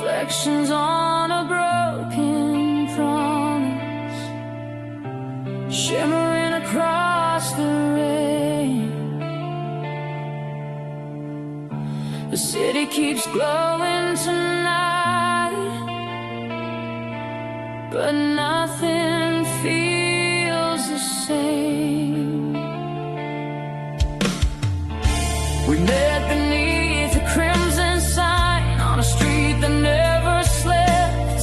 reflections on a broken promise, shimmering across the rain. The city keeps glowing tonight, but nothing feels the same. We met beneath a crimson sign on a street that never slept.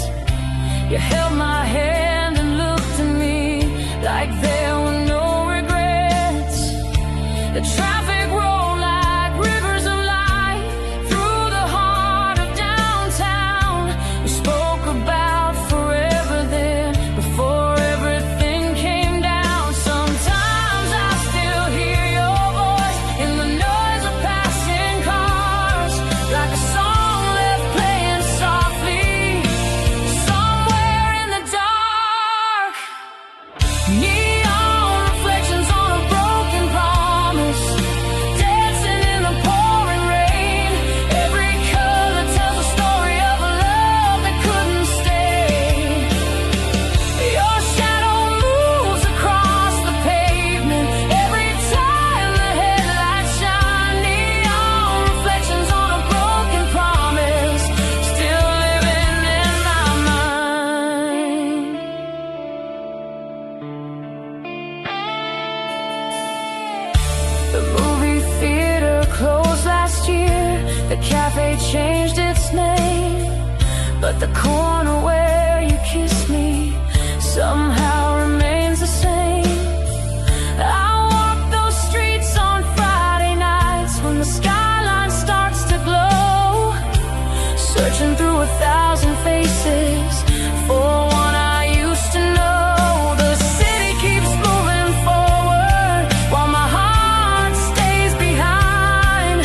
You held my hand and looked at me like there were no regrets. The traffic rolled like rivers of light through the heart of downtown. We spoke about forever there before everything came down. Sometimes I still hear your voice in the noise of passing cars, like a song left playing softly somewhere in the dark. Neon reflections on a broken promise, dancing in the pouring rain. Every color tells a story of a love that couldn't stay. Your shadow moves across the pavement every time the headlights shine. Neon reflections on a broken promise, still living in my mind. The movie theater closed last year. The cafe changed its name, but the corner where you kissed me somehow remains the same. I walk those streets on Friday nights when the skyline starts to glow, searching through 1,000 faces for one I used to know. The city keeps moving forward while my heart stays behind,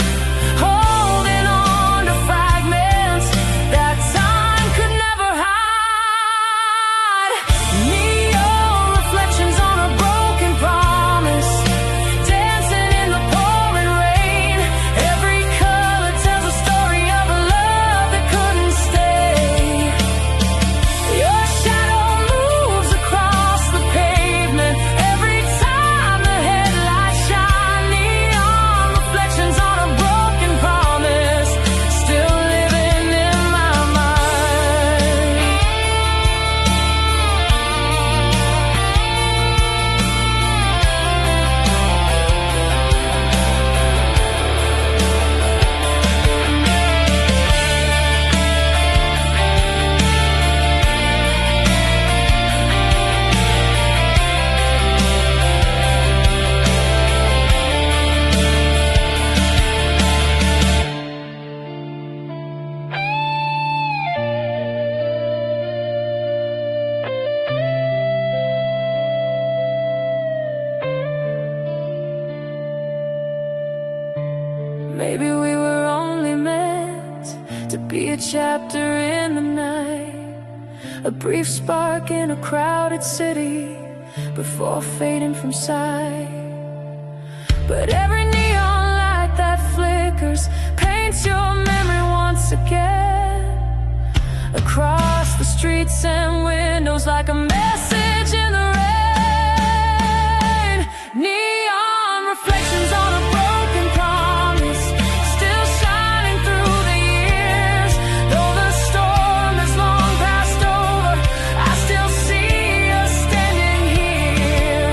holding on to fragments that time could never hide. Neon reflections on a broken promise, dancing in the pouring rain. Every color tells a story of a love that couldn't stay. Your shadow moves across the pavement every time the headlights shine. Neon reflections on a broken promise, still living in my mind. Maybe we were only meant to be a chapter in the night, a brief spark in a crowded city before fading from sight. But every neon light that flickers paints your memory once again across the streets and windows like a message in the rain. Neon reflections on a broken promise, still shining through the years. Though the storm has long passed over, I still see us standing here.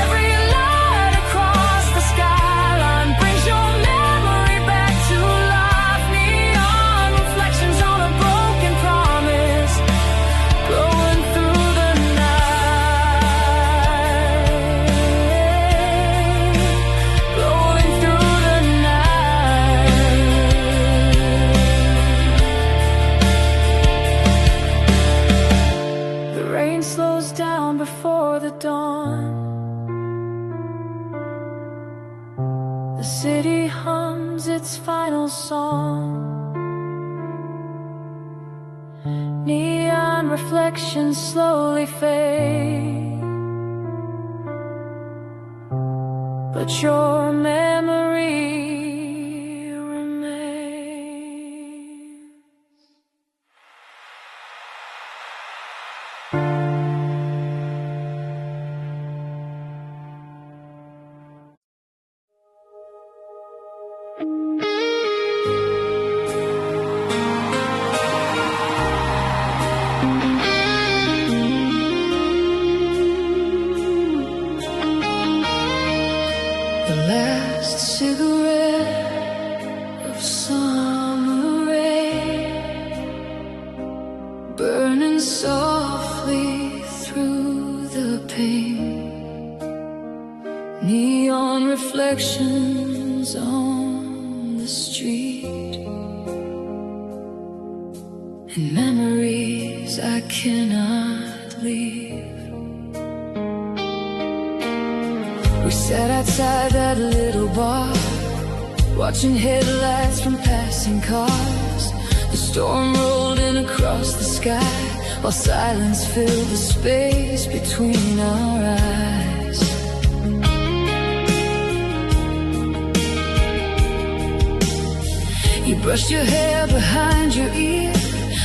Every light across the skyline brings your memory back to life. Neon reflections on a broken promise, glowing through the night, glowing through the night. The rain slows down before the dawn. The city hums its final song. Neon reflections slowly fade, but your memory remains. softly through the pane, neon reflections on the street, and memories I cannot leave. We sat outside that little bar, watching headlights from passing cars. The storm rolled in across the sky, while silence filled the space between our eyes. You brushed your hair behind your ear,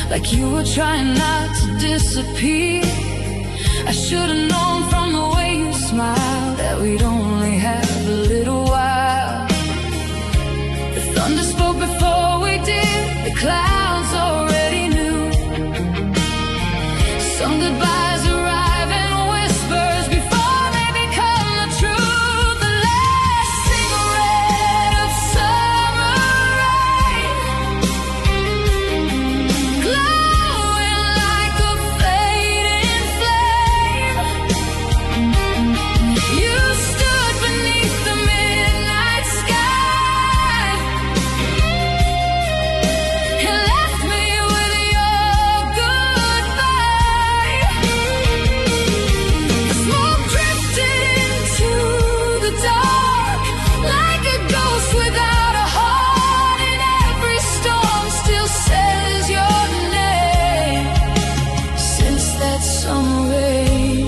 like you were trying not to disappear. I should have known from the way you smiled that we'd only have a little while. The thunder spoke before we did, the clouds already knew. Some goodbyes arrive in whispers before they become the truth. The last cigarette of summer rain, glowing like a fading flame. You stood beneath the midnight sky and left me with your goodbye. The smoke drifted into the dark like a ghost without a heart, and every storm still says your name since that summer rain.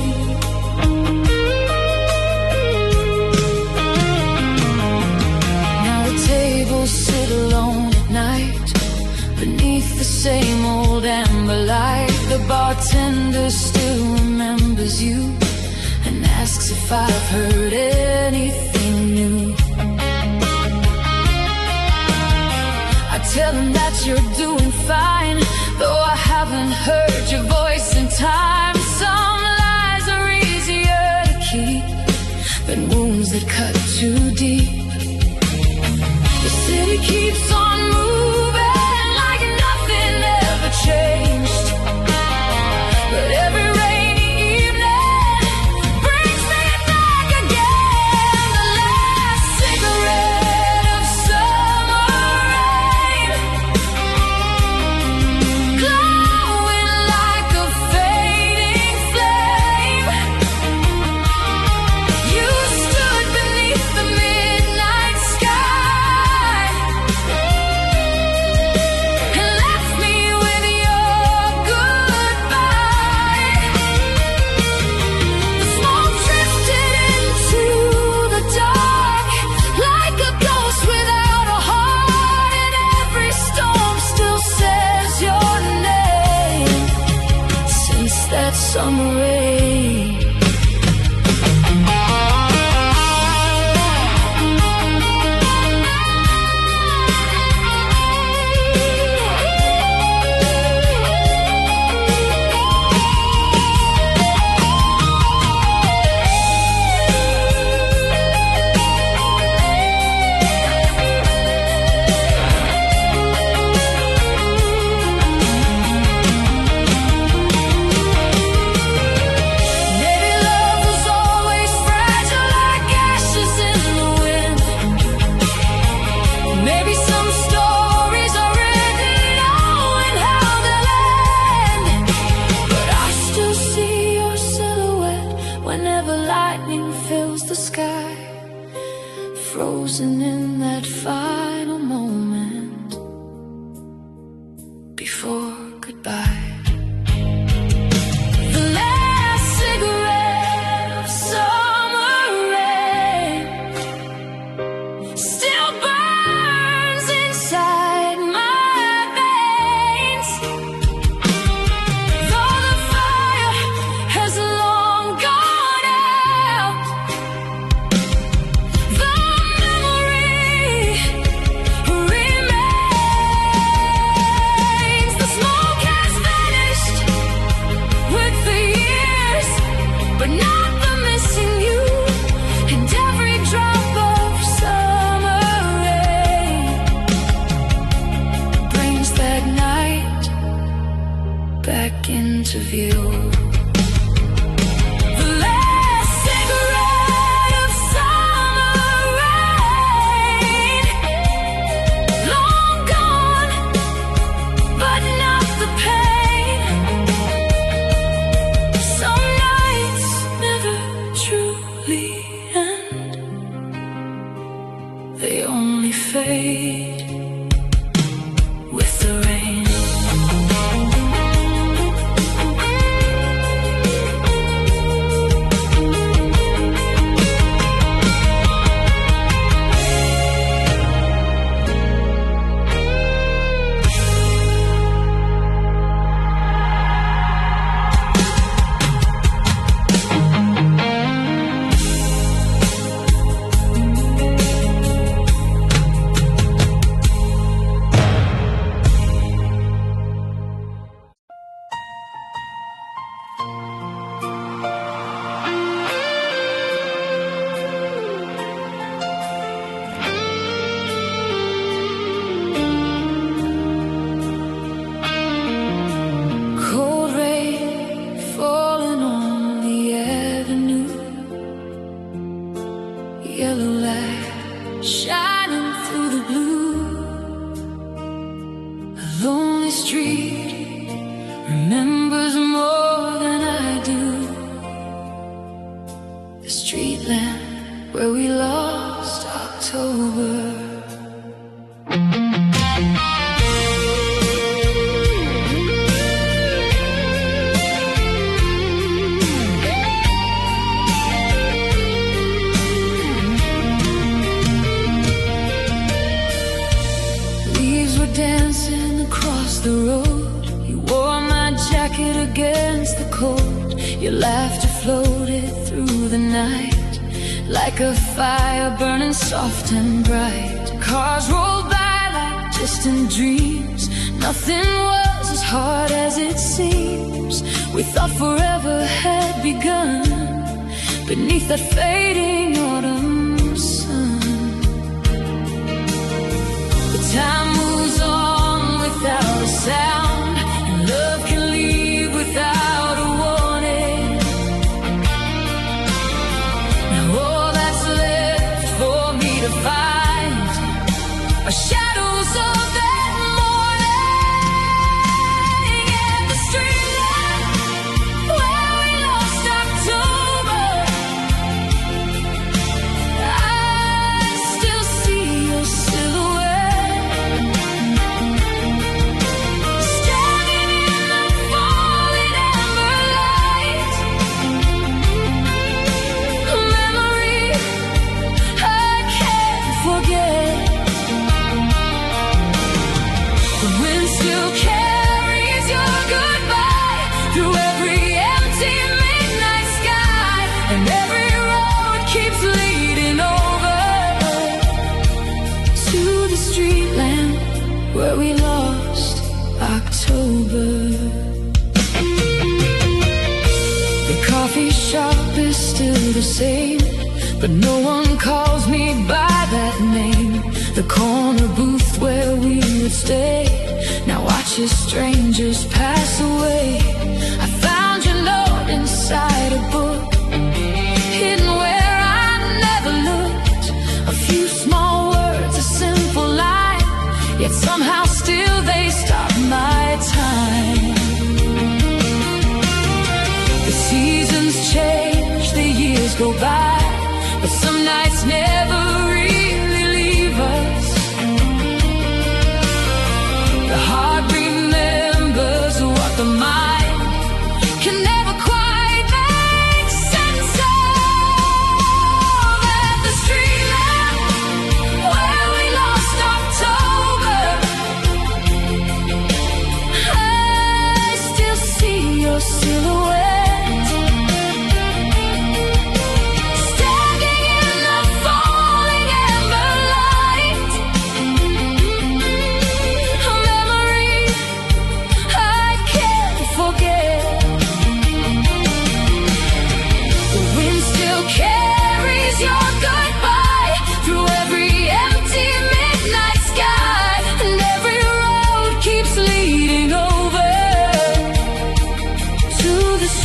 Now the tables sit alone at night beneath the same old amber light. The bartender still remembers you and asks if I've heard anything new. I tell him that you're doing fine, though I haven't heard your voice in time. Some lies are easier to keep than wounds that cut too deep. The city keeps on moving like nothing ever changed, but every rainy evening brings me back again. The last cigarette of summer rain, glowing like a fading flame. You stood beneath the midnight sky and left me with your goodbye. The smoke drifted into the dark like a ghost without a heart, and every storm still says your name since that summer rain. Maybe love was always fragile like ashes in the wind. Maybe some stories are written knowing how they'll end, but I still see your silhouette whenever lightning fills the sky, frozen in that final moment before goodbye. The last cigarette of summer rain still burns inside my veins, though the fire has long gone out. The memory remains. The smoke has faded of you. The last cigarette of summer rain, long gone, but not the pain. Some nights never truly end, they only fade with the rain. Yellow light shining through the blue. A lonely street remembers more than I do. The street lamp where we lost October. Dancing across the road, you wore my jacket against the cold. Your laughter floated through the night like a fire burning soft and bright. Cars rolled by like distant dreams. Nothing was as hard as it seems. We thought forever had begun beneath that fading autumn sun. The time moves on without a sound, and love can leave without a warning. Now all that's left for me to find are shadows of that morning. And the street lamp where we lost October, I still see your silhouette. Where we lost October. The coffee shop is still the same, but no one calls me by that name. The corner booth where we would stay now watches strangers pass away. I found your note inside a book, hidden where I never looked. A few small words, a simple line, yet somehow still they stop my time. The seasons change, the years go by, but some nights never really leave us. The heart remembers what the mind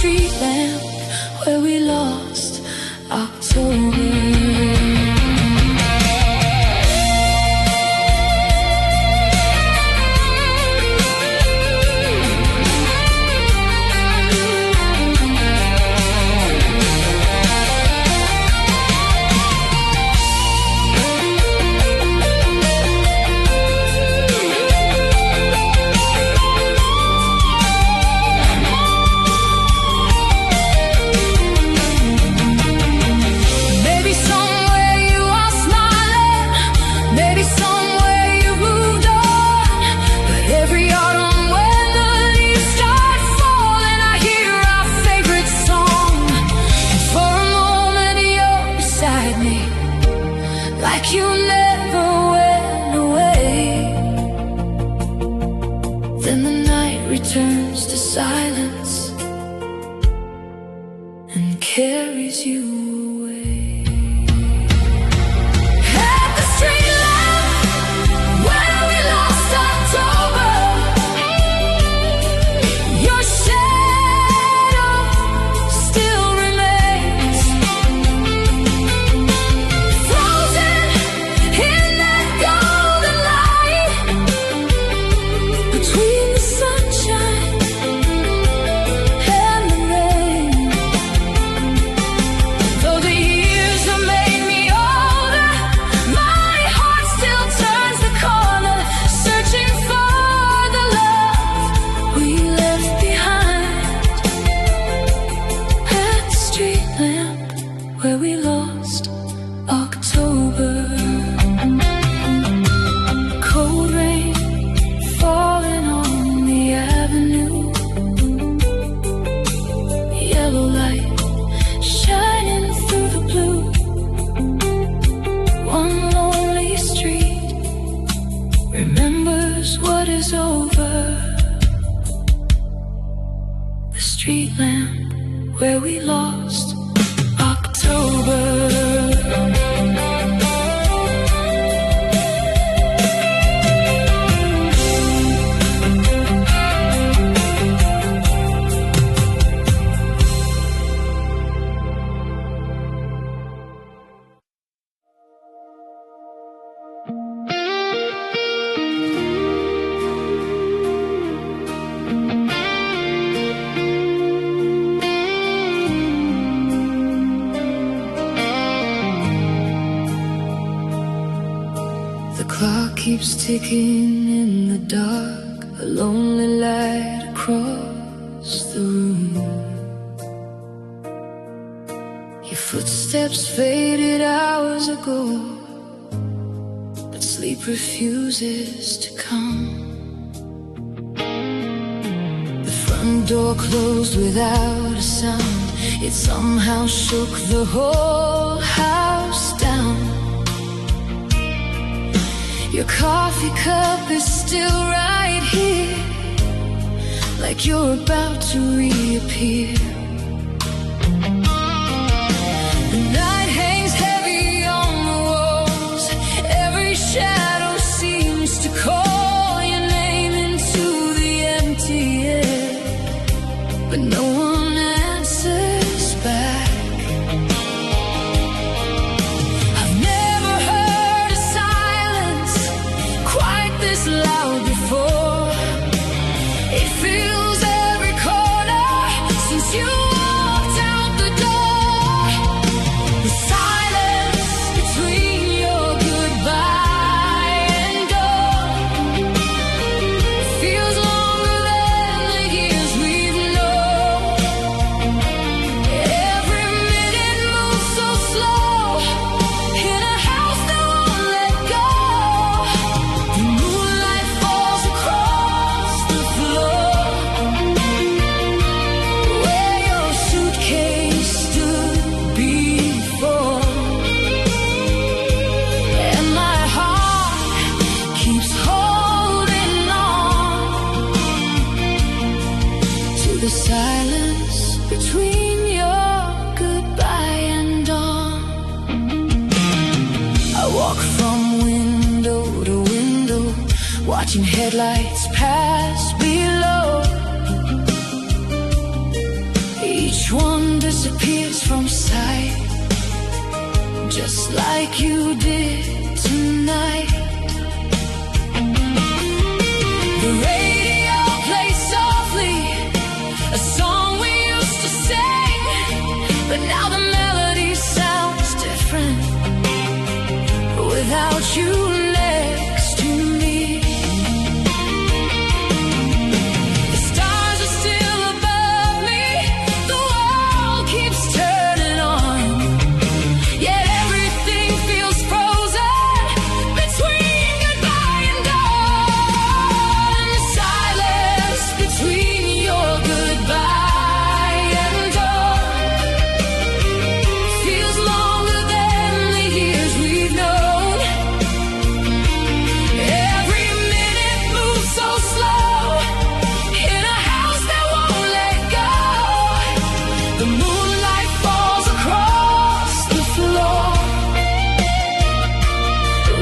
street lamp where we lost October. Turns to silence and carries you away. At the street lamp where we lost October, your shadow still remains, frozen in that golden light between the sunshine and the rain. Though the years have made me older, my heart still turns the corner, searching for the love we left behind. At the street lamp where we lost October. Cold rain falling on the avenue, yellow light shining through the blue. One lonely street remembers what is over. The street lamp where we lost October. The clock keeps ticking in the dark, a lonely light across the room. Your footsteps faded hours ago, but sleep refuses to come. The front door closed without a sound. It somehow shook the whole house down. Your coffee cup is still right here, like you're about to reappear. The night hangs heavy on the walls. Every shadow seems to call your name into the empty air, but no one answers back. I've never heard a silence quite this loud before. It fills every corner since you walked out the door. The silence between your goodbye and dawn feels longer than the years we've known. Every minute moves so slow in a house that won't let go. The moonlight falls across the floor where your suitcase stood before, and my heart keeps holding on to the silence between your goodbye and dawn. I walk from window to window, watching headlights pass below. like you did tonight. The radio plays softly, a song we used to sing, but now the melody sounds different without you next to me. The stars are still above me, the world keeps turning on, yet everything feels frozen between goodbye and dawn. The silence between your goodbye and dawn feels longer than the years we've known. Every minute moves so slow in a house that won't let go. The moonlight falls across the floor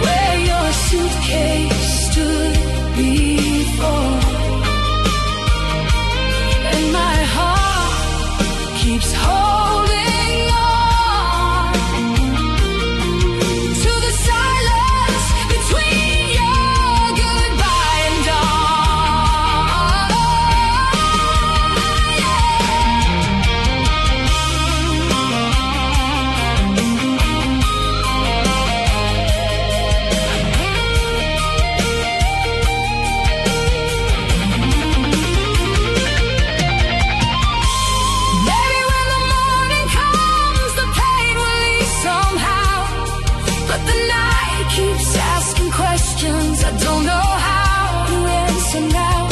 where your suitcase stood before, and my heart keeps holding on to the silence between your goodbye and dawn. Maybe when the morning comes, the pain will ease somehow, but the night keeps asking questions I don't know how to answer now.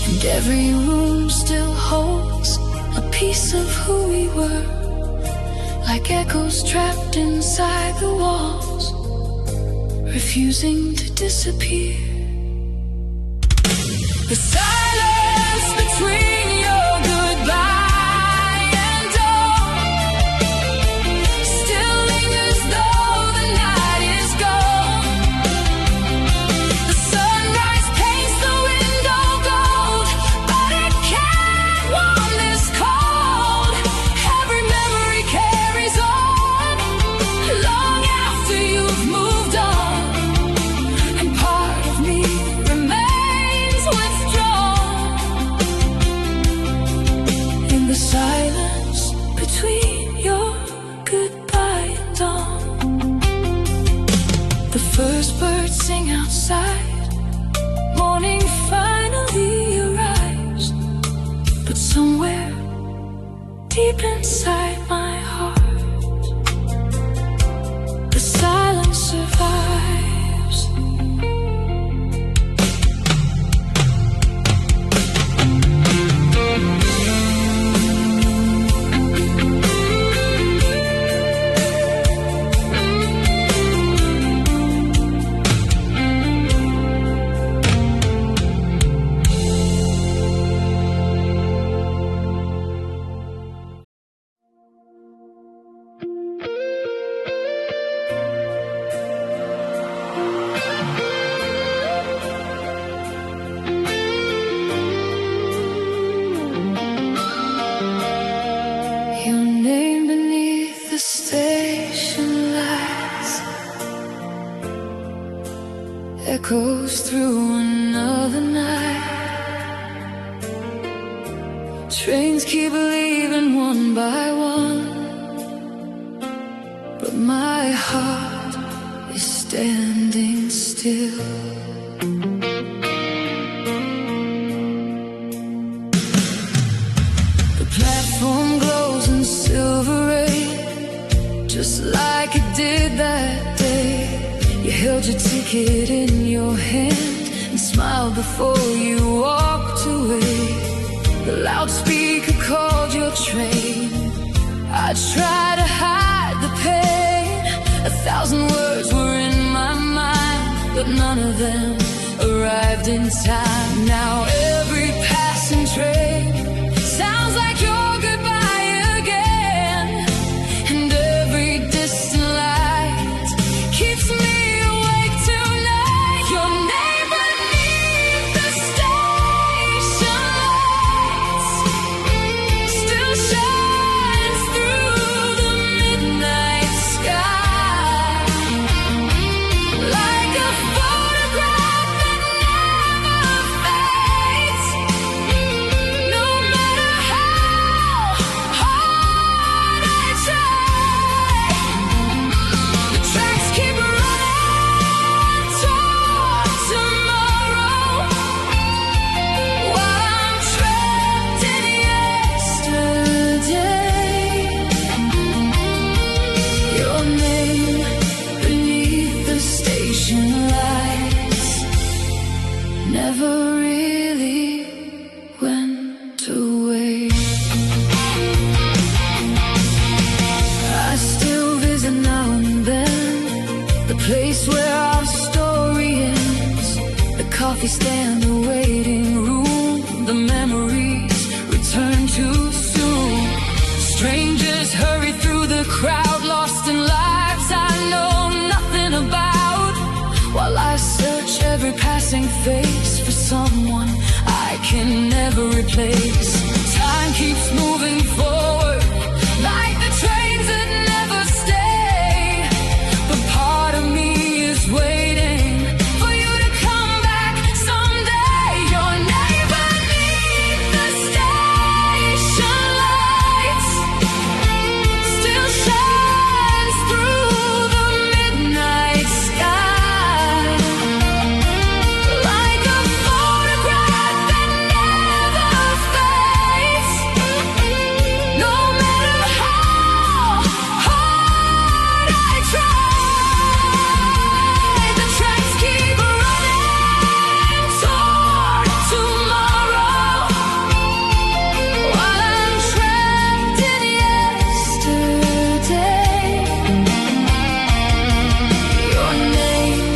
And every room still holds a piece of who we were, like echoes trapped inside the walls, refusing to disappear. The silence between your goodbye and dawn still lingers though the night is gone. The sunrise paints the window gold, but it can't warm this cold. Every memory carries on long after you've moved on, and part of me remains withdrawn in the silence between your goodbye and dawn. The first birds sing outside, morning finally arrives, but somewhere deep inside my heart, the silence survives. Your name beneath the station lights echoes through another night. Trains keep leaving one by one, but my heart is standing still. The platform glows in silver rain, just like it did that day. You held your ticket in your hand and smiled before you walked away. The loudspeaker called your train. I tried to hide the pain. 1,000 words were in my mind, but none of them arrived in time. Now every passing train sounds like your goodbye again, and every distant light keeps me awake tonight. Your name beneath the station lights still shines through the midnight never really went away. I still visit now and then, the place where our story ends, the coffee stand, the waiting room, the memories return too soon. Strangers hurry through the crowd, lost in lives I know nothing about, while I search every passing face for someone I can never replace. Time keeps moving forward like the trains that never stay, but part of me is waiting for you to come back someday. Your name beneath the station lights still shines through the midnight sky, like a photograph that never fades. No matter how hard I try, the tracks keep running toward tomorrow, while I'm trapped in yesterday. Your name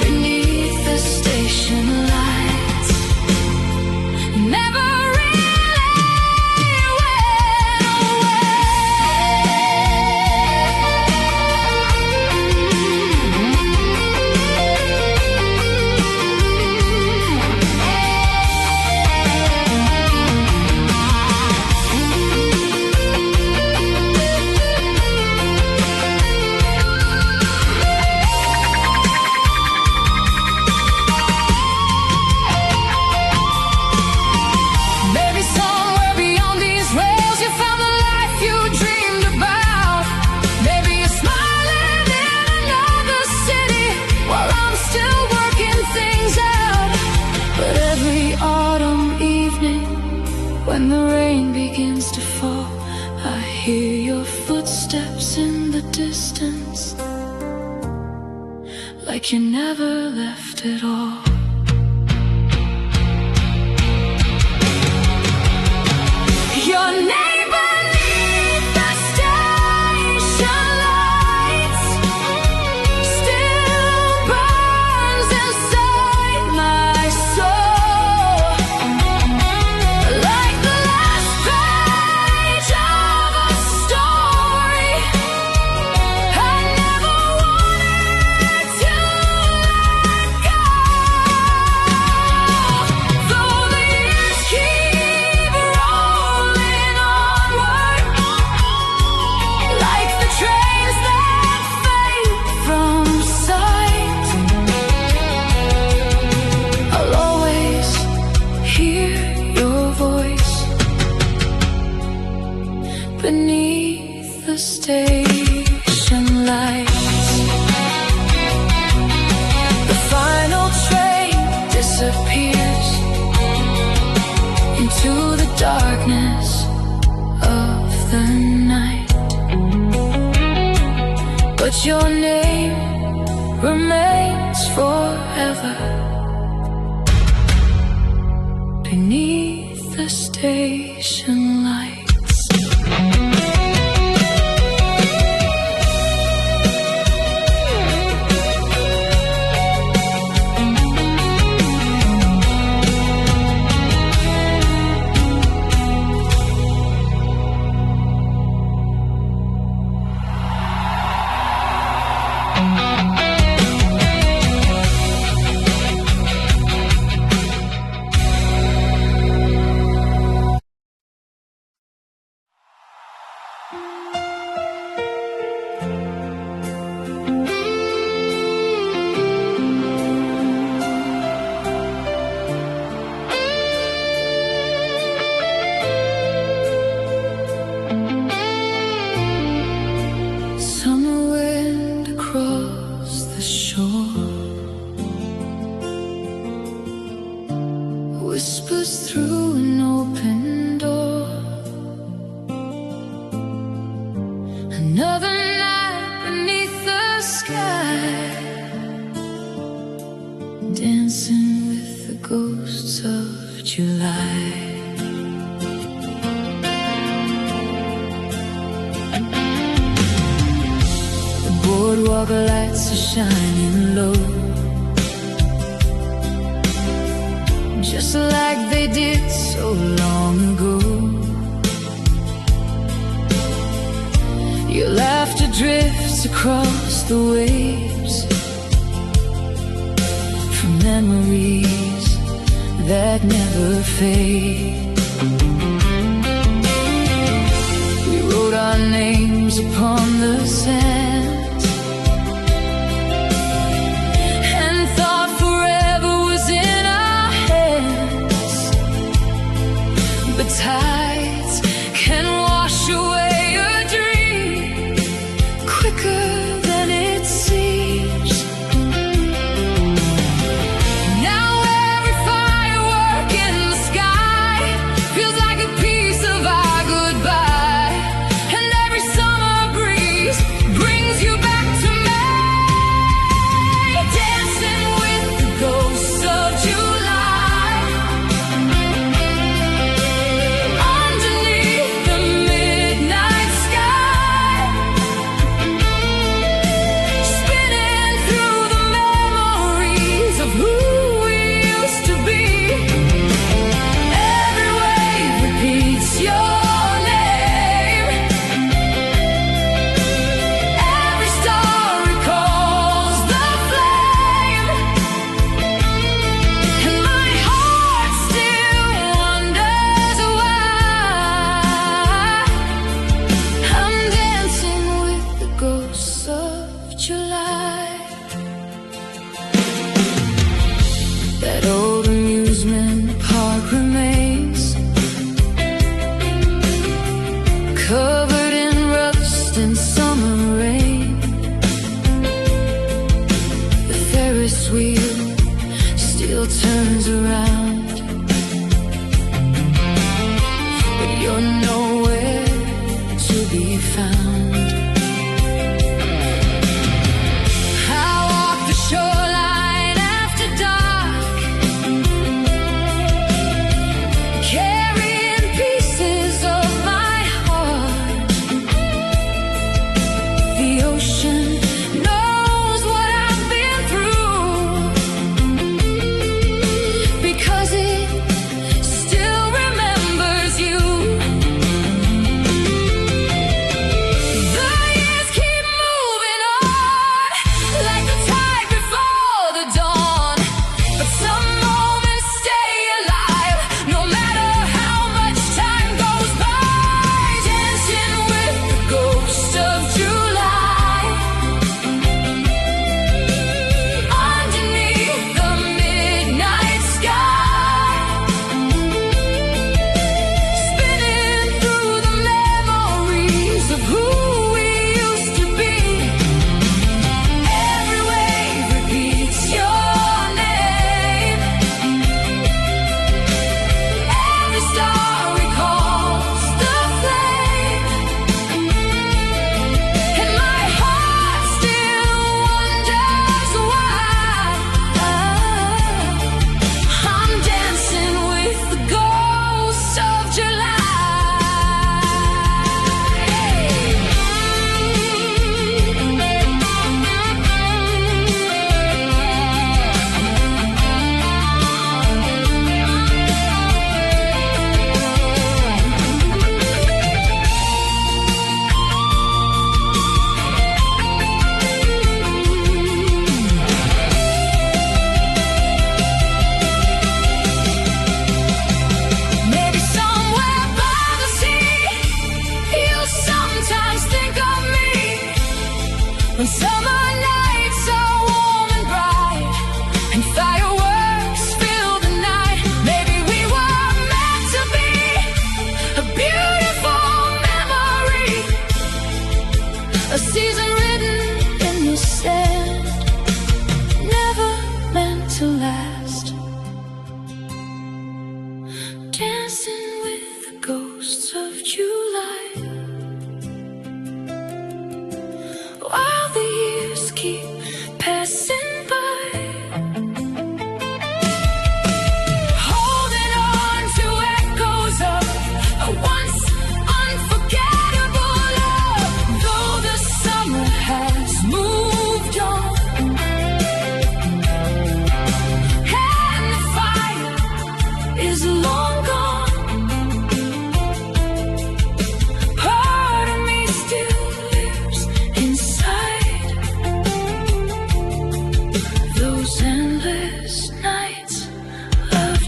beneath the station lights never really went Maybe somewhere beyond these rails you found the life you dreamed about. Maybe you're smiling in another city while I'm still working things out. But every autumn evening, when the rain begins to fall, I hear your footsteps in the distance, like you never left at all. Your name beneath the station lights still burns inside my soul, like the last page of a story I never wanted to let go. Though the years keep rolling onward, like the trains that fade from sight, I'll always hear your voice beneath the station lights. The final train disappears into the darkness of the night, but your name remains forever beneath the station lights. whispers through an open door. Another night beneath the sky, dancing with the ghosts of July. The boardwalk lights are shining low, just like they did so long ago. Your laughter drifts across the waves from memories that never fade. We wrote our names upon the sand and thought forever was in our hands, but tides can wash away a dream quicker than it seems. Now every firework in the sky feels like a piece of our goodbye, and every summer breeze brings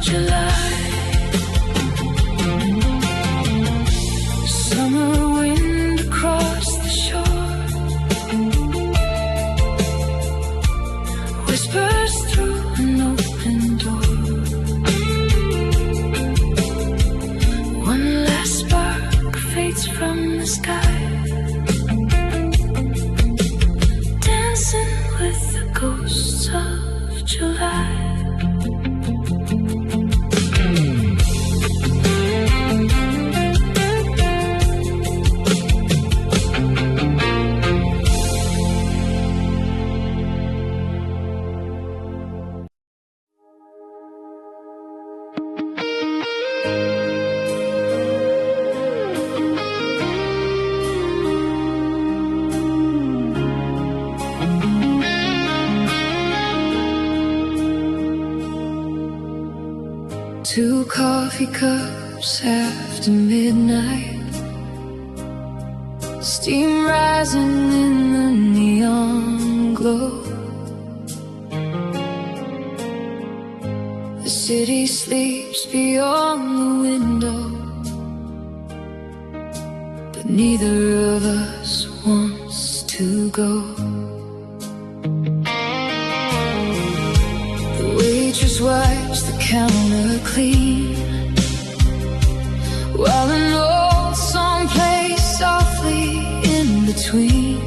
July. Summer wind across the shore whispers through an open door. One last spark fades from the sky, dancing with the ghosts of July. Two coffee cups after midnight, steam rising in the neon glow. The city sleeps beyond the window, but neither of us wants to go. The waitress wipes the counter clean, while an old song plays softly in between.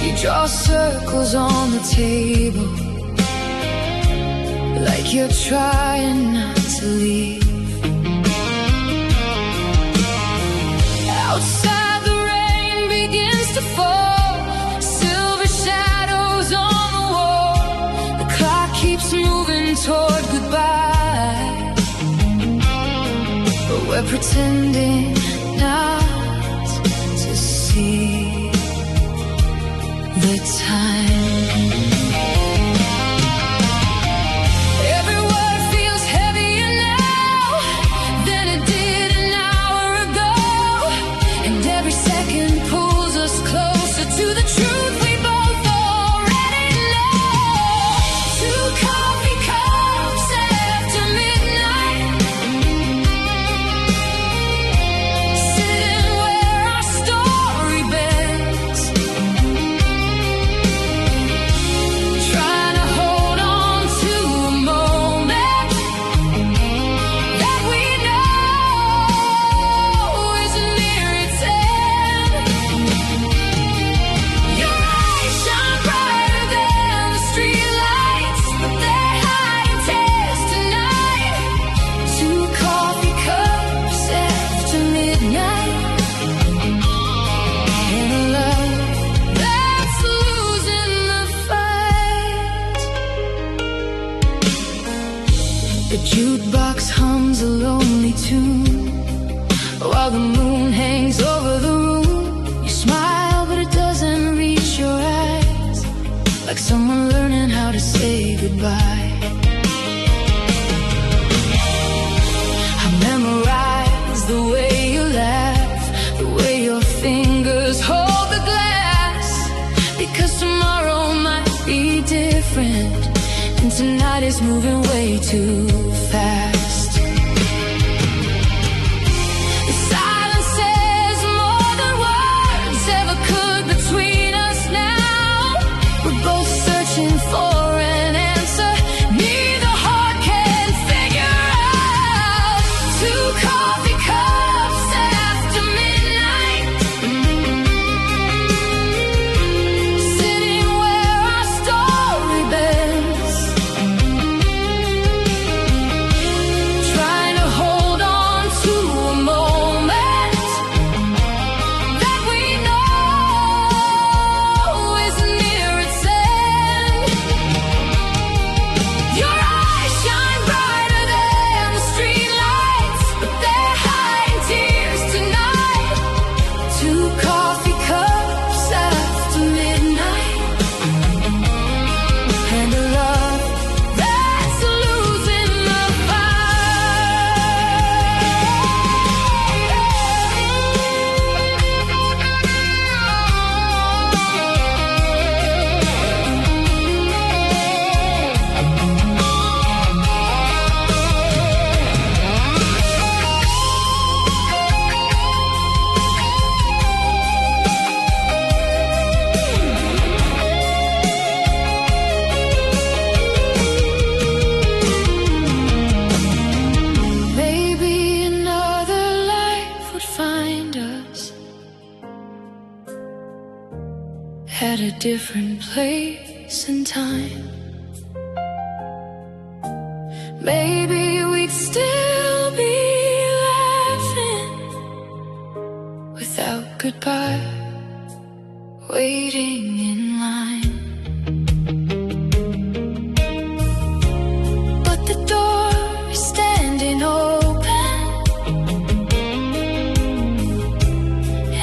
You draw circles on the table, like you're trying not to leave. Outside the rain begins to fall, silver shadows on the wall. The clock keeps moving toward goodbye, but we're pretending not to see the time. Every word feels heavier now than it did an hour ago, and every second pulls us closer to the truth we both already know. Two coffee cups after midnight, sitting where our story bends, trying to hold on to a moment that we know is near its end. Your eyes shine brighter than the streetlights, but they hide in tears tonight. Two coffee cups after midnight, and a love that's losing the fight. The jukebox hums a lonely tune, while the moon hangs over the room. You smile, but it doesn't reach your eyes, like someone learning how to say goodbye. I memorize the way you laugh, the way your fingers hold the glass, because tomorrow might be different, and tonight is moving way too fast. The silence says more than words ever could between us now. We're both searching for an answer neither heart can figure out. Two coffee cups after midnight, sitting where our story bends, different place and time. Maybe we'd still be laughing without goodbye, waiting in line. But the door is standing open,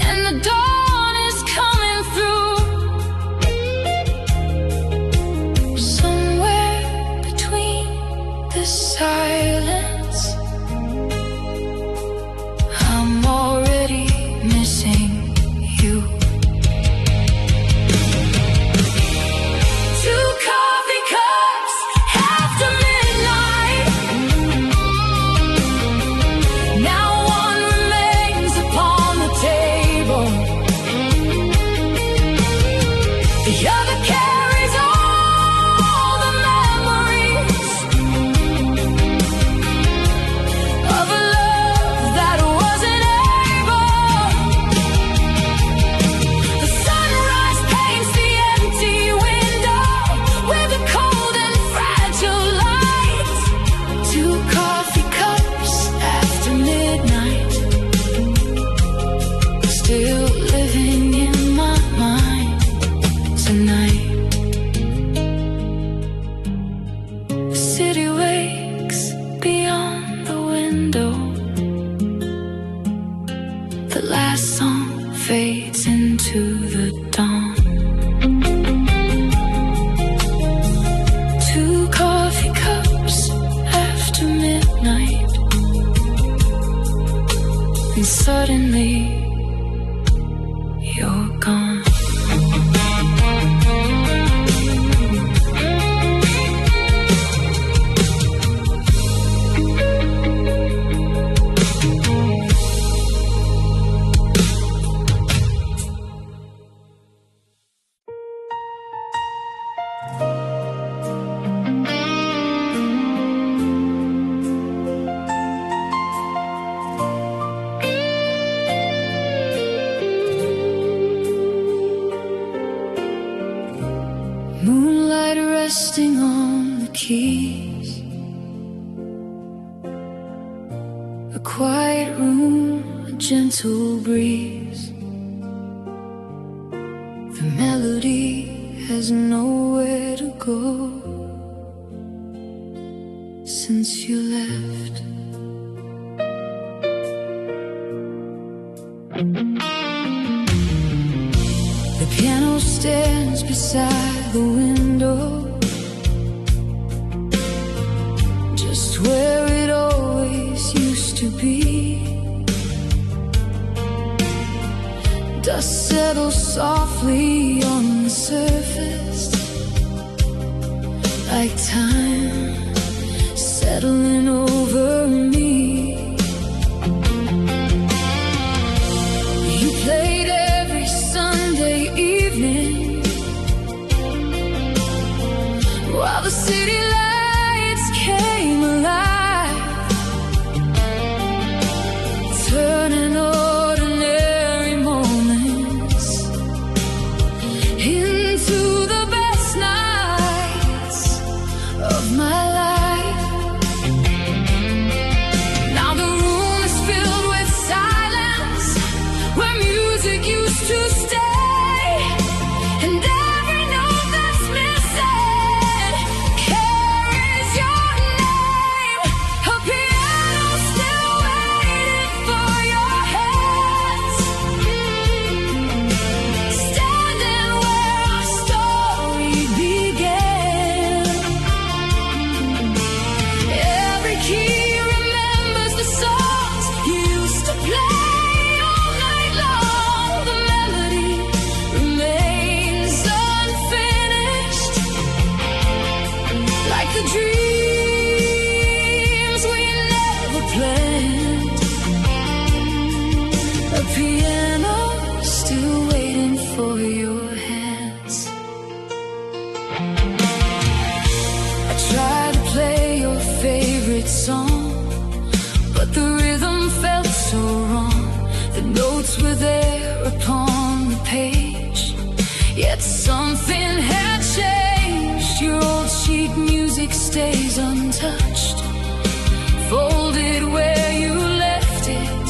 and the dawn is coming through. Somewhere between the silence, I'm already missing you. Two coffee cups after midnight. Now one remains upon the table. The other carries all the memories of a love that wasn't able. The sunrise paints the empty window with a cold and fragile light. Two coffee cups after midnight, still living in my mind tonight. The city wakes beyond the window. The last song fades into the dawn. Two coffee cups after midnight, and suddenly you're gone. Moonlight resting on the keys, a quiet room, a gentle breeze. The melody has nowhere to go since you left. The piano stands beside the window, just where it always used to be. Dust settles softly on the surface, like time settling over me. You played every Sunday evening while the city lights came alive, turning ordinary moments into the best nights of my life. Now the room is filled with silence, where music used to stay, and every note that's missing carries your name. A piano still waiting for your hands, standing where our story began. Every key remembers the songs you used to play all night long. The melody remains unfinished, like the dreams we never planned. A piano still waiting for your hands. I tried to play your favorite song, but the rhythm felt so wrong. The notes were there upon the page, Yet something had changed. Your old sheet music stays untouched, folded where you left it,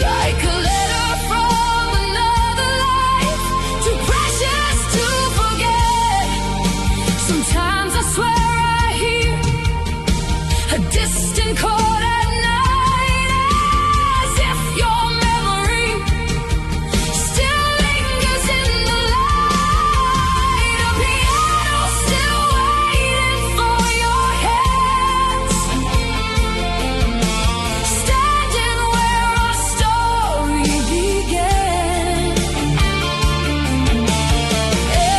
like a letter from another life, too precious to forget. Sometimes I swear I hear a distant chord at night, as if your memory still lingers in the light. A piano still waiting for your hands, standing where our story began.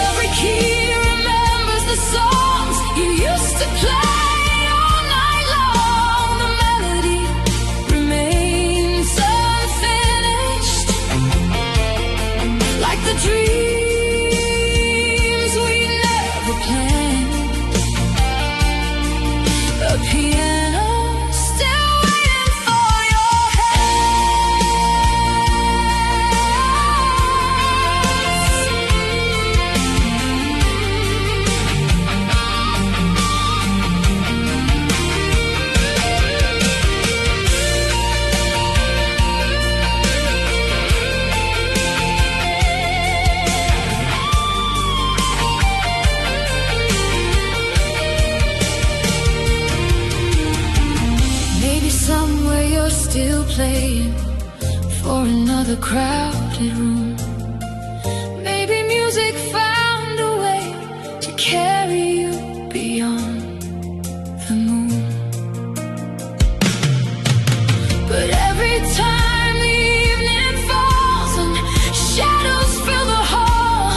Every key remembers the songs you used to play all night long. The melody remains unfinished, like the dreams we never planned. A piano still waiting for your Maybe somewhere you're still playing for another crowded room. Maybe music found a way to carry you beyond the moon. But every time the evening falls and shadows fill the hall,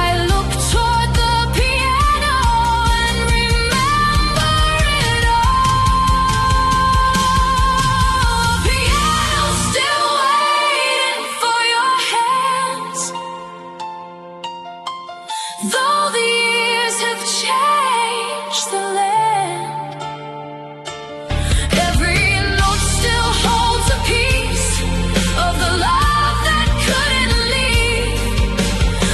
I look toward the piano and remember it all. Piano still waiting for your hands, though the years have changed the land. Every note still holds a piece of the love that couldn't leave.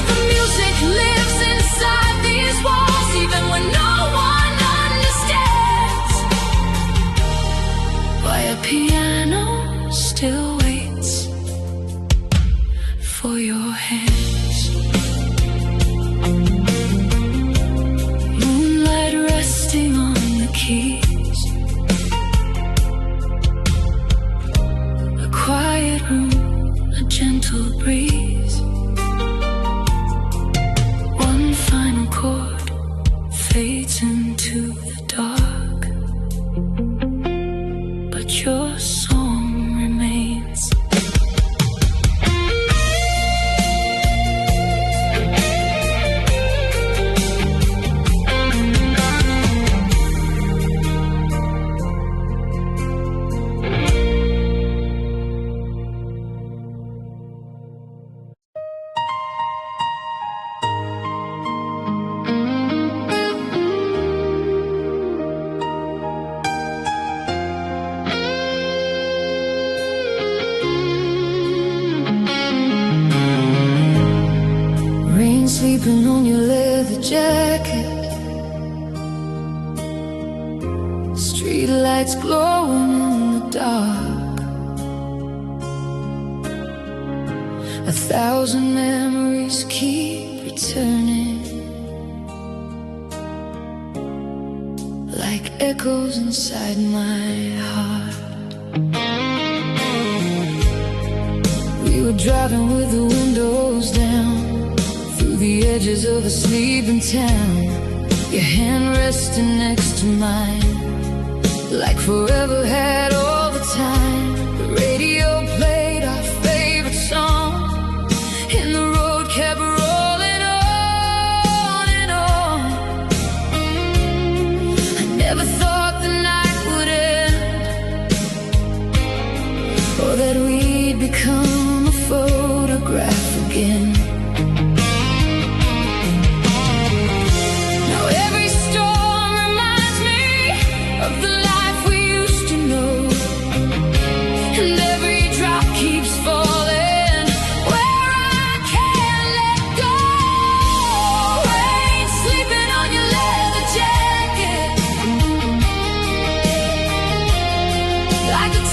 The music lives inside these walls, even when no one understands why a piano still waits for your hands. Moonlight resting on the keys, a quiet room, a gentle breeze. One final chord fades into the dark, but your song remains. Rain sleeping on your leather jacket, street lights glowing in the dark. 1,000 memories keep returning, like echoes inside my heart. We were driving with the windows down, through the edges of a sleeping town. Your hand resting next to mine, like forever had all the time. The radio played our favorite song, and the road kept rolling on and on. I never thought the night would end, or that we'd become a photograph again. Now every storm reminds me of the life we used to know,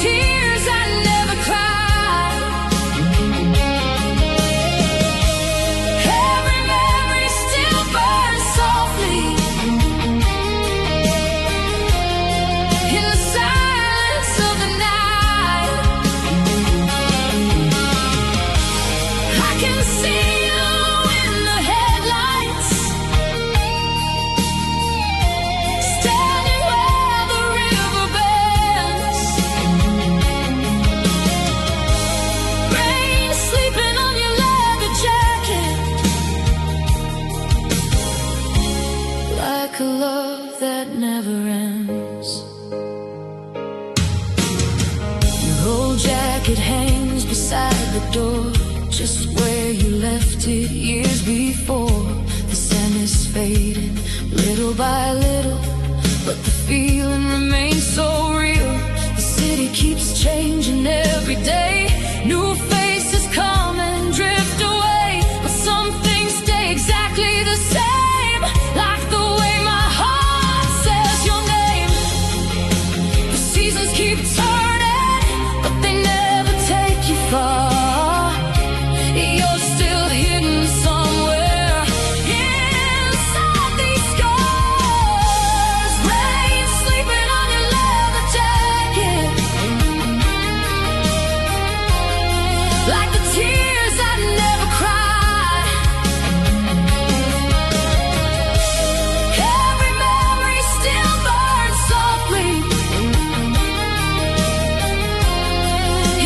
tears I never cried. Every memory still burns softly in the silence of the night. I can see you in the headlights, standing where the river bends. Rain sleeping on your leather jacket, like a love that never ends. Your old jacket hangs beside the door, just where you left it years before. The sand is fading little by little, but the feeling remains so real. The city keeps changing every day. New faces come and drift away, but some things stay exactly the same, like the way my heart says your name. The seasons keep turning, but they never take you far. You're still hidden somewhere inside these scars. Rain sleeping on your leather jacket, like the tears I never cried. Every memory still burns softly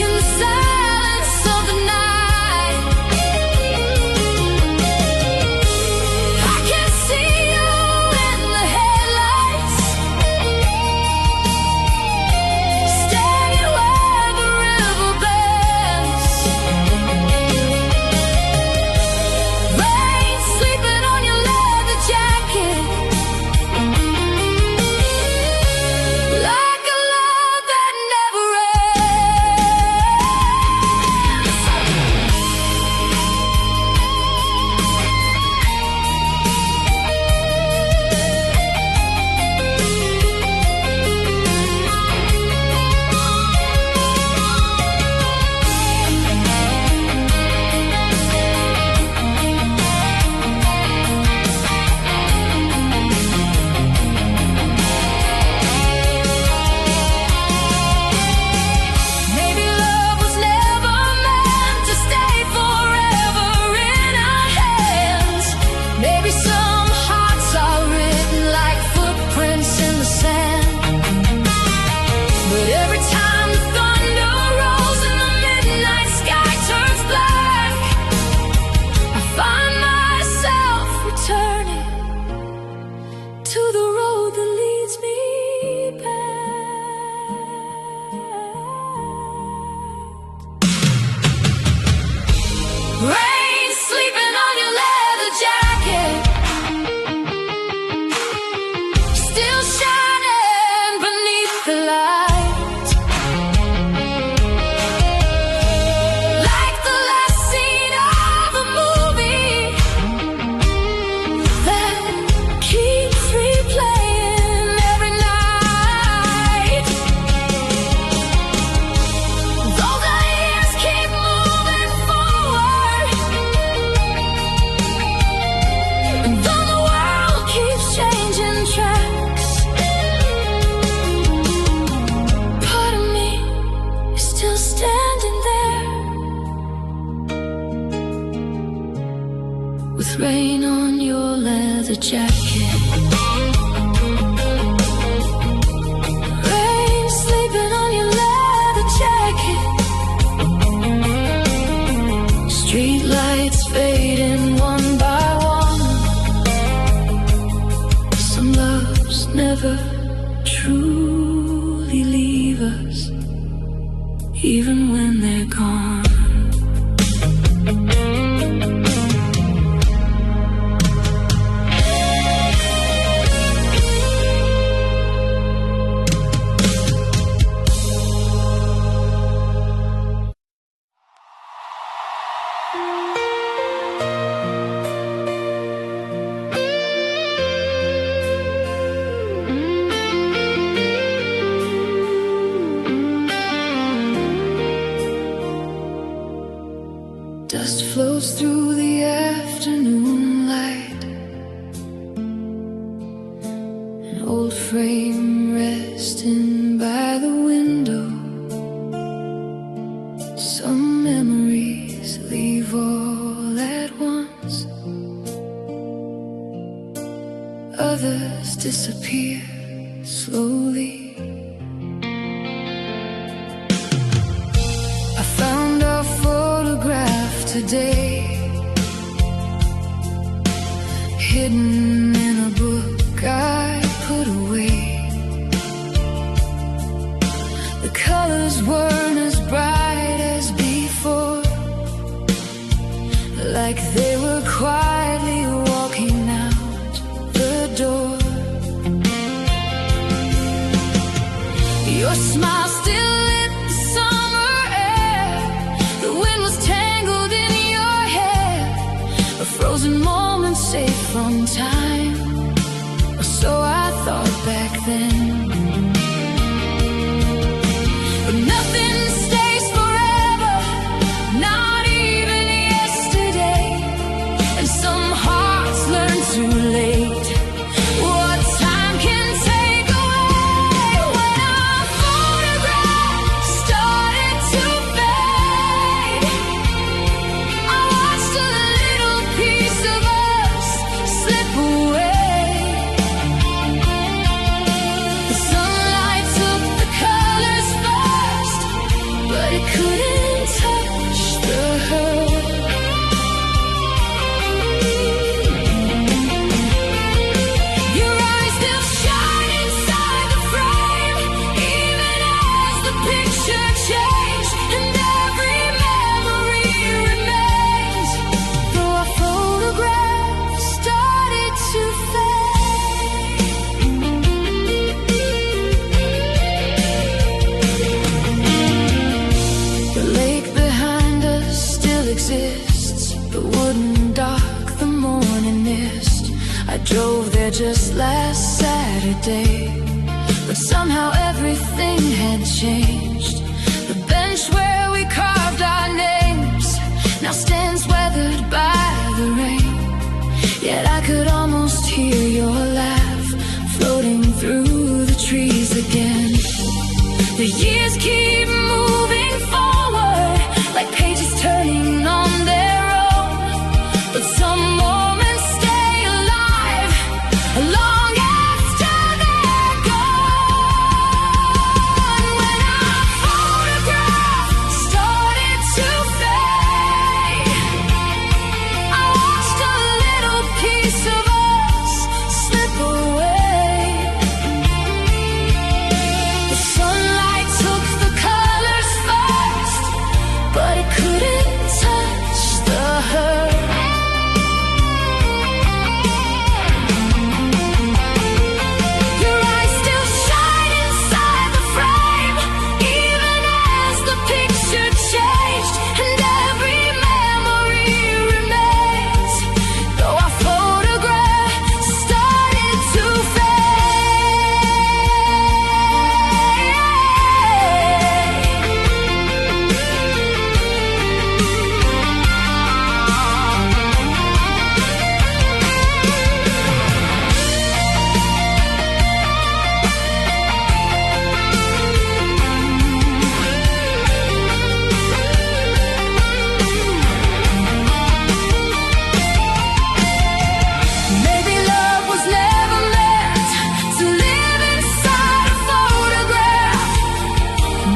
in the silence of the night. I can see you in the headlights, standing where the river bends. Rain sleeping on your leather jacket, like a love that never Maybe love was never meant to stay forever in our hands. Maybe some hearts are written like footprints in the sand. But every time the thunder rolls and the midnight sky turns black, I find myself returning to the road that leads me back. Rain sleeping on your leather jacket, still shining beneath the light, like the last scene of a movie that keeps replaying every night. Though the years keep moving forward, and though the world keeps changing tracks, part of me is still standing there, with rain on your leather jacket. Rain sleeping on your leather jacket. Street lights fading one by one. Some loves never truly leave us, even when they're gone. old frame resting by the window. Some memories leave all at once, others disappear slowly. I found our photograph today, hidden in a book I put away. The colors weren't as bright as before, like they were quietly walking out the door. Your smile still lit the summer air. The wind was tangled in your hair, a frozen moment safe from time, or so I thought back then. But nothing stays forever, not even yesterday, and some hearts learn too late what time can take away. When our photograph started to fade, I watched a little piece of us slip away. The sunlight took the colors first, but it couldn't touch the hurt. Your eyes still shine inside the frame, even as the picture changed, and every memory remains, though our photograph started to fade. The lake behind us still exists, the wooden dock, the morning mist. I drove there just last Saturday, but somehow everything had changed. The bench where we carved our names now stands weathered by the rain, yet I could almost hear your laugh floating through the trees again. The years keep moving forward, like pages turning on their own, but some moments stay alive long after they're gone. When our photograph started to fade, I watched a little piece of us slip away. The sunlight took the colors first, but it couldn't touch the hurt. Your eyes still shine inside the frame, even as the picture changed, and every memory remains, though our photograph started to Maybe love was never meant to live inside a photograph.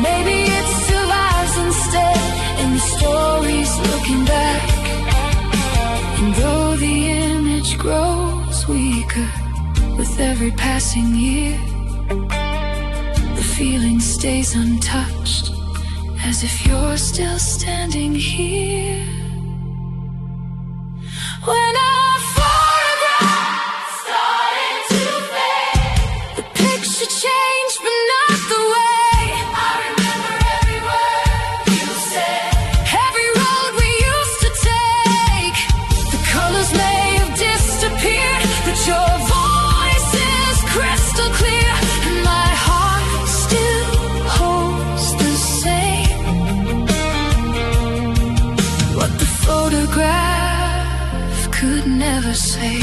Maybe it survives instead in the stories looking back. And though the image grows weaker with every passing year, the feeling stays untouched, as if you're still standing here. When our photograph started to fade, the picture changed, but not the way. I remember every word you said, every road we used to take. The colors may have disappeared, but your voice is crystal clear, and my heart still holds the same. What the photograph could never say.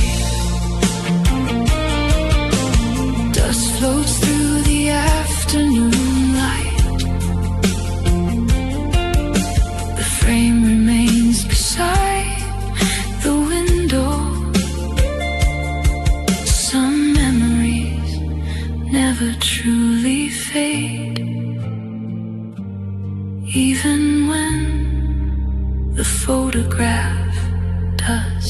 Dust floats through the afternoon light. The frame remains beside the window. Some memories never truly fade, even when the photograph does.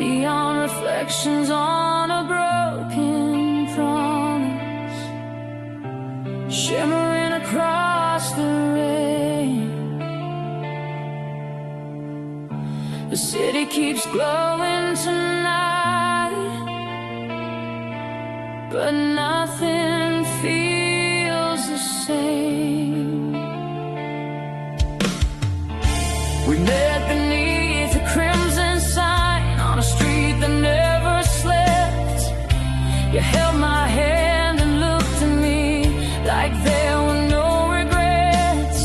Neon reflections on a broken promise, shimmering across the rain. The city keeps glowing tonight, but nothing feels the same. We met beneath a crimson sign on a street that never slept. You held my hand and looked at me like there were no regrets.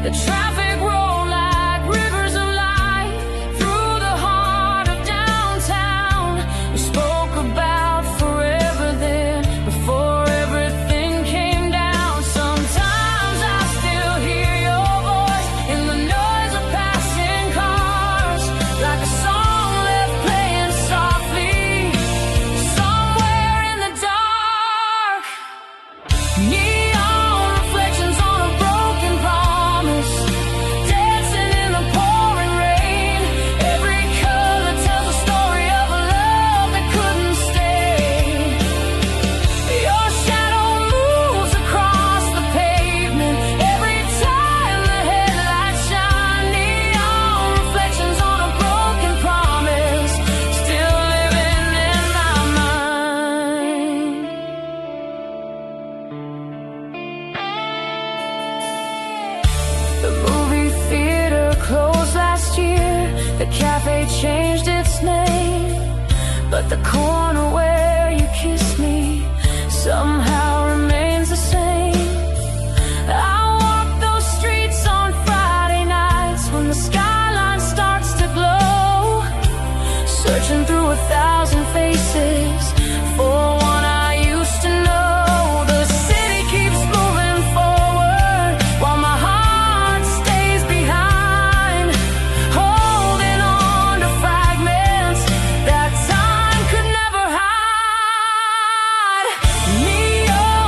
The traffic rolled like rivers of light through the heart of downtown. We spoke about forever then, before everything came down. Sometimes I still hear your voice in the noise of passing cars, like a song left playing softly somewhere in the dark. Neon reflections on a broken promise, dancing in the pouring rain. Every color tells a story of a love that couldn't stay. Your shadow moves across the pavement every time the headlights shine. Neon reflections on a broken promise, still living in my mind. The movie theater closed last year. The cafe changed its name, but the corner where you kissed me somehow remains the same. I walk those streets on Friday nights when the skyline starts to glow, searching through 1,000 faces for one I used to know. The city keeps moving forward while my heart stays behind, holding on to fragments that time could never hide. Neon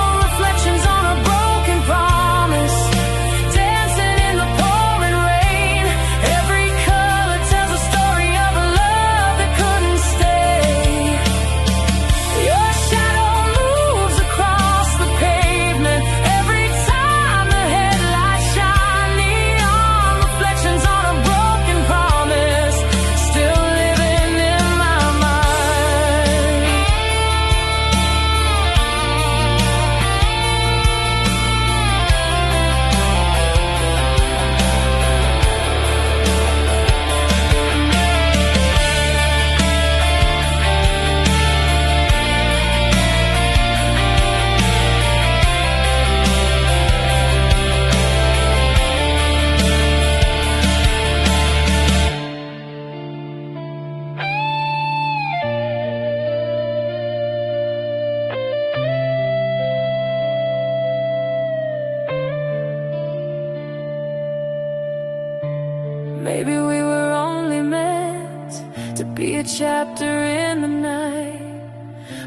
Maybe we were only meant to be a chapter in the night,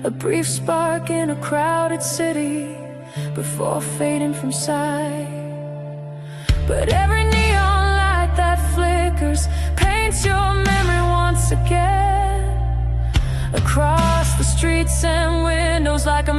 a brief spark in a crowded city before fading from sight. But every neon light that flickers paints your memory once again across the streets and windows like a